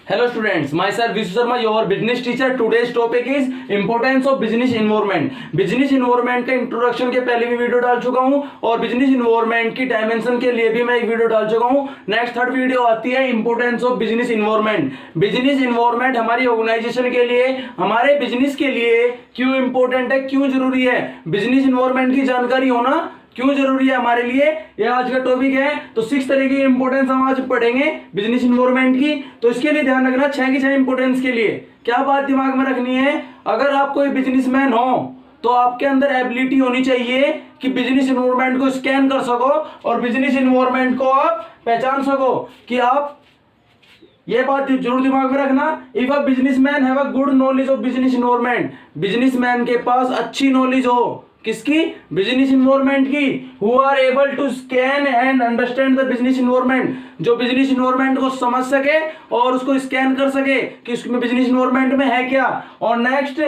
Hello students, myself Vishu Sharma, your business teacher. Today's topic is importance of business environment. Business environment का introduction के पहले भी video डाल चुका हूं और बिजनेस इन्वायरमेंट की डायमेंशन के लिए भी मैं एक वीडियो डाल चुका हूं। नेक्स्ट थर्ड वीडियो आती है importance of business environment. Business environment हमारी ऑर्गेनाइजेशन के लिए, हमारे बिजनेस के लिए क्यों इंपॉर्टेंट है, क्यों जरूरी है, बिजनेस इन्वायरमेंट की जानकारी होना क्यों जरूरी है हमारे लिए, यह आज का टॉपिक है। तो 6 तरह की इंपोर्टेंस हम आज पढ़ेंगे बिजनेस इन्वायरमेंट की। तो इसके लिए ध्यान रखना 6 की 6 इंपोर्टेंस के लिए क्या बात दिमाग में रखनी है। अगर आप कोई बिजनेसमैन हो तो आपके अंदर एबिलिटी होनी चाहिए कि बिजनेस इन्वायरमेंट को स्कैन कर सको और बिजनेस इन्वायरमेंट को आप पहचान सको कि आप, ये बात जरूर दिमाग में रखना। If a businessman have a good knowledge of business environment, businessman के पास अच्छी नॉलेज हो किसकी, बिजनेस इन्वायरमेंट की, who are able to scan and understand the business environment, जो बिजनेस इन्वायरमेंट को समझ सके और उसको स्कैन कर सके कि उसमें बिजनेस इन्वायरमेंट में है क्या। और नेक्स्ट,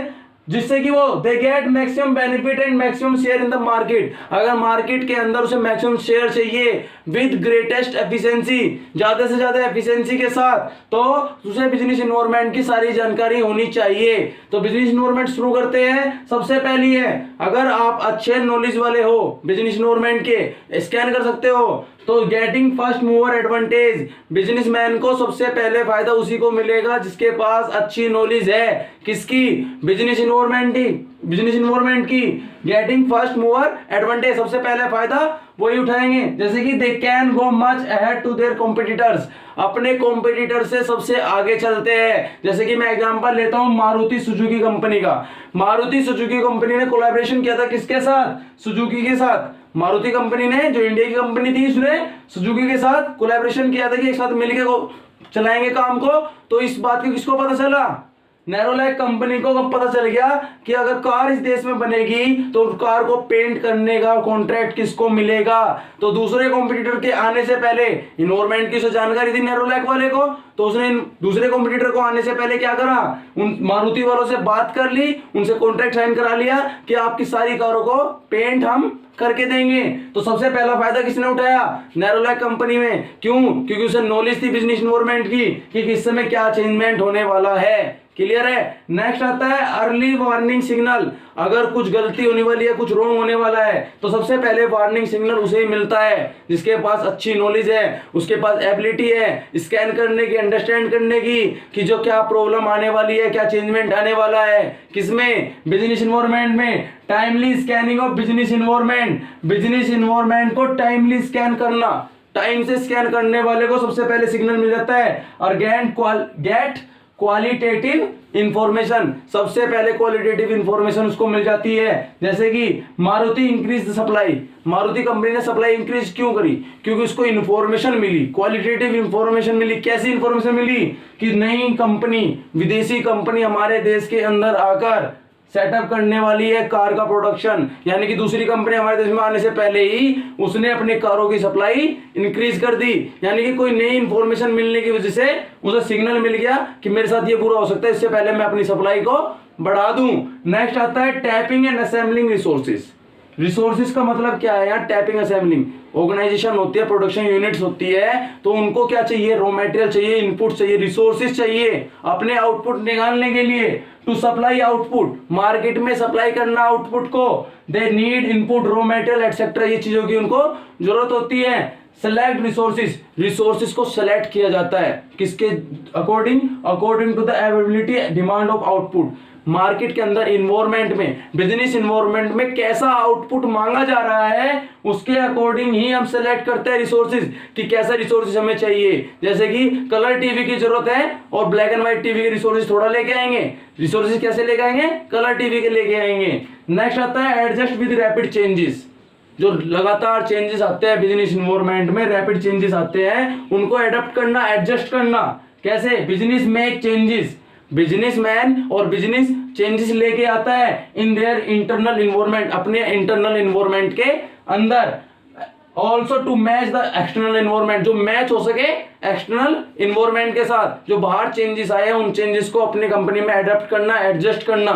जिससे कि वो they get maximum benefit and maximum share in the market. अगर मार्केट के अंदर उसे मैक्सिमम शेयर चाहिए विद ग्रेटेस्ट एफिशिएंसी, ज्यादा से ज्यादा एफिशिएंसी के साथ, तो उसे बिजनेस इन्वायरमेंट की सारी जानकारी होनी चाहिए। तो बिजनेस इन्वायरमेंट शुरू करते हैं। सबसे पहली है, अगर आप अच्छे नॉलेज वाले हो बिजनेस इन्वायरमेंट के, स्कैन कर सकते हो, तो getting first mover advantage, businessman को सबसे पहले फायदा उसी को मिलेगा जिसके पास अच्छी नॉलेज है। किसकी, बिजनेस इन्वायरमेंट की। गेटिंग फर्स्ट मूवर एडवांटेज, सबसे पहले फायदा वही उठाएंगे। जैसे कि they can go much ahead to their competitors, अपने कॉम्पिटिटर से सबसे आगे चलते हैं। जैसे कि मैं एग्जांपल लेता हूं मारुति सुजुकी कंपनी का। मारुति सुजुकी कंपनी ने कोलैबोरेशन किया था किसके साथ, सुजुकी के साथ। मारुति कंपनी ने, जो इंडिया की कंपनी थी, उसने सुजुकी के साथ कोलैबोरेशन किया था कि एक साथ मिलकर को चलाएंगे काम को। तो इस बात की किसको पता चला, नेरोलैक कंपनी को कब पता चल गया कि अगर कार इस देश में बनेगी तो कार को पेंट करने का कॉन्ट्रैक्ट किसको मिलेगा। तो दूसरे कॉम्पिटिटर के आने से पहले इन्वायरमेंट की जानकारी थी नेरोलैक वाले को, तो उसने दूसरे कॉम्पिटिटर को आने से पहले क्या करा, उन मारुति वालों से बात कर ली, उनसे कॉन्ट्रैक्ट साइन करा लिया कि आपकी सारी कारों को पेंट हम करके देंगे। तो सबसे पहला फायदा किसने उठाया, नेरोलैक कंपनी में। क्यों, क्योंकि उसे नॉलेज थी बिजनेस इन्वायरमेंट की कि किस समय क्या चेंजमेंट होने वाला है। क्लियर है। नेक्स्ट आता है अर्ली वार्निंग सिग्नल, अगर कुछ गलती होने वाली है, कुछ रॉन्ग होने वाला है, तो सबसे पहले वार्निंग सिग्नल उसे ही मिलता है जिसके पास अच्छी नॉलेज है, उसके पास एबिलिटी है स्कैन करने की, अंडरस्टैंड करने की कि जो क्या प्रॉब्लम आने वाली है, क्या चेंजमेंट आने वाला है। किसमें, बिजनेस इन्वायरमेंट में। Timely scanning of business environment, business environment को टाइमली स्कैन करना, टाइम से स्कैन करने वाले को सबसे पहले सिग्नल मिल जाता है। और गेट क्वालिटेटिव इंफॉर्मेशन, सबसे पहले क्वालिटेटिव इंफॉर्मेशन उसको मिल जाती है। जैसे कि Maruti increase supply, Maruti company ने सप्लाई इंक्रीज क्यों करी, क्योंकि उसको इंफॉर्मेशन मिली, क्वालिटेटिव इंफॉर्मेशन मिली। कैसी इंफॉर्मेशन मिली कि नई कंपनी, विदेशी कंपनी हमारे देश के अंदर आकर सेटअप करने वाली है कार का प्रोडक्शन, यानी कि दूसरी कंपनी हमारे देश में आने से पहले ही उसने अपने कारों की सप्लाई इंक्रीज कर दी। यानी कि कोई नई इंफॉर्मेशन मिलने की वजह से उसे सिग्नल मिल गया कि मेरे साथ ये बुरा हो सकता है, इससे पहले मैं अपनी सप्लाई को बढ़ा दूं। नेक्स्ट आता है tapping and assembling resources. Resources का मतलब क्या है, यहाँ टैपिंग असेंबलिंग, ऑर्गेनाइजेशन होती है, प्रोडक्शन यूनिट्स होती है, तो उनको क्या चाहिए, रॉ मटेरियल चाहिए, इनपुट चाहिए, रिसोर्सेज चाहिए अपने आउटपुट निकालने के लिए। टू सप्लाई आउटपुट, मार्केट में सप्लाई करना आउटपुट को, they need input, raw material etcetera, ये चीजों की उनको जरूरत होती है। सेलेक्ट रिसोर्सेज, रिसोर्सेज को सेलेक्ट किया जाता है किसके according to the availability demand of output. Market के अंदर इन्वायरमेंट में, बिजनेस इन्वायरमेंट में कैसा आउटपुट मांगा जा रहा है उसके अकॉर्डिंग ही हम सेलेक्ट करते हैं रिसोर्सेज कि कैसा रिसोर्सेज हमें चाहिए। जैसे कि कलर टीवी की जरूरत है और ब्लैक एंड व्हाइट टीवी के रिसोर्सेज थोड़ा लेके आएंगे, रिसोर्सेज कैसे लेके आएंगे, कलर टीवी के लेके आएंगे। नेक्स्ट आता है एडजस्ट विद रैपिड चेंजेस, जो लगातार चेंजेस आते हैं बिजनेस इन्वायरमेंट में, रैपिड चेंजेस आते हैं, उनको अडॉप्ट करना, एडजस्ट करना। कैसे, बिजनेस मेक चेंजेस, बिजनेसमैन और बिजनेस चेंजेस लेके आता है इन देयर इंटरनल इन्वायरमेंट, अपने इंटरनल इन्वायरमेंट के अंदर। Also to match the external environment, जो मैच हो सके एक्सटर्नल इन्वायरमेंट के साथ, जो बाहर चेंजेस आए हैं उन चेंजेस को अपनी कंपनी में अडॉप्ट करना, एडजस्ट करना।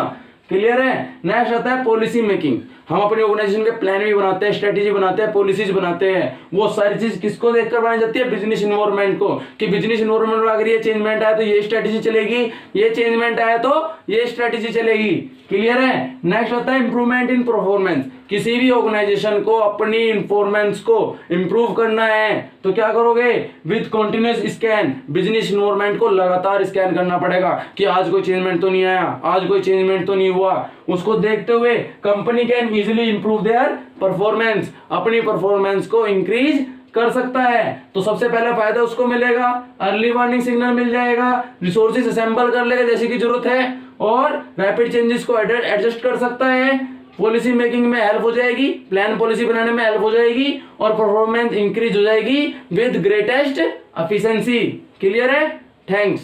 क्लियर है। नेक्स्ट आता है पॉलिसी मेकिंग, हम अपने ऑर्गेनाइजेशन के प्लान भी बनाते हैं, स्ट्रेटेजी बनाते हैं, पॉलिसीज बनाते हैं। वो सारी चीज किसको देखकर बनाई जाती है? बिजनेस इन्वायरमेंट को, कि बिजनेस इन्वायरमेंट में अगर ये चेंजमेंट आया तो ये स्ट्रेटेजी चलेगी, ये चेंजमेंट आया तो ये स्ट्रेटेजी चलेगी। क्लियर है? नेक्स्ट आता है इंप्रूवमेंट इन परफॉर्मेंस। किसी भी ऑर्गेनाइजेशन को अपनी परफॉर्मेंस को इंप्रूव करना है तो क्या करोगे? With continuous scan, business environment को लगातार स्कैन करना पड़ेगा कि आज कोई चेंजमेंट तो नहीं आया, आज कोई चेंजमेंट तो नहीं हुआ। उसको देखते हुए company can easily improve their performance, अपनी परफॉर्मेंस को इंक्रीज कर सकता है। तो सबसे पहला फायदा उसको मिलेगा, अर्ली वार्निंग सिग्नल मिल जाएगा, रिसोर्सेज असेंबल कर लेगा जैसे कि जरूरत है, और रैपिड चेंजेस को एडजस्ट कर सकता है, पॉलिसी मेकिंग में हेल्प हो जाएगी, प्लान पॉलिसी बनाने में हेल्प हो जाएगी, और परफॉर्मेंस इंक्रीज हो जाएगी विद ग्रेटेस्ट एफिशिएंसी। क्लियर है? थैंक्स।